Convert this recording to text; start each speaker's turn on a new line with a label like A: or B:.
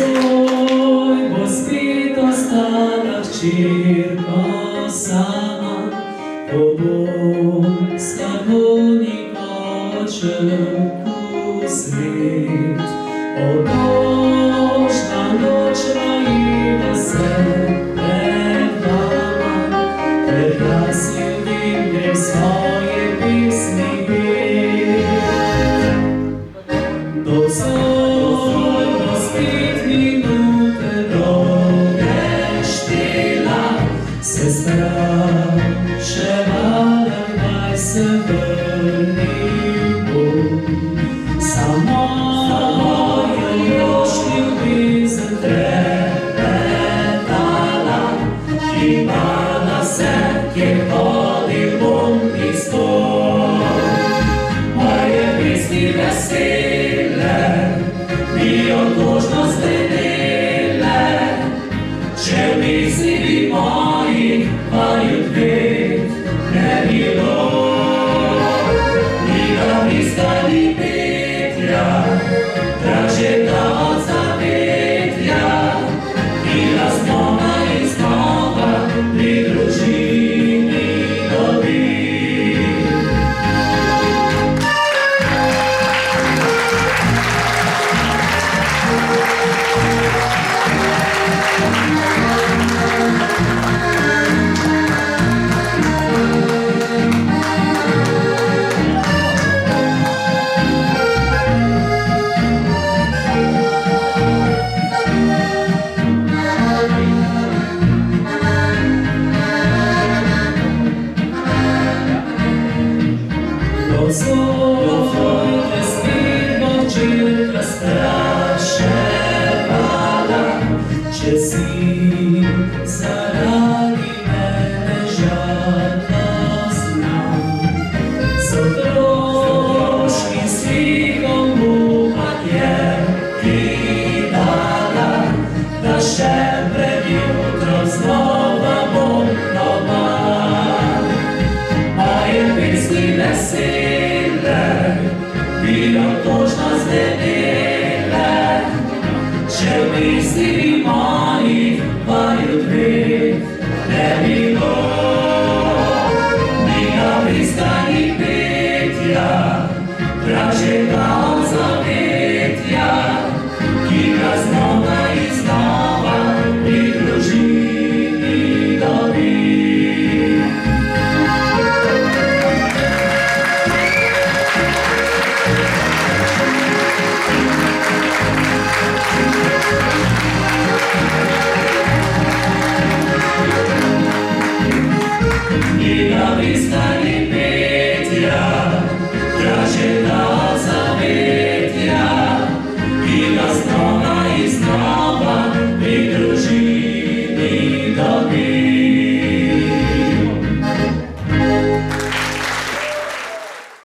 A: Свой поспит остаток чірка сама, обом скарбоніка очерку світ. Одожна ноч раї веселе вдама, прекрасів вільних свої пісні пів. Sestra, шевалem майся вернив Бог. Самою ночі вбізен трепетала, хіба на серці ходив бом і стон. Моє пісні весілля, і одужно злиниле, ще в пісні від моїх мають вид не біло. Ні навіста, ні пиття, трагедія от забиття, і раз нова і знова при дружині тобі. Дозвольте співчинка страшевала, часів заради мене жадна знав. Трошки сміхом мухає кидала, та ще пред утро знова нова. Має пісні весілля, біля кожна злиниле, ще в пісні моїх мають вид не біло. Ні навіста, ні пиття, трагедія от забиття, кілька знова і знова при дружині тобі. Ні навіста, ні пиття, трагедія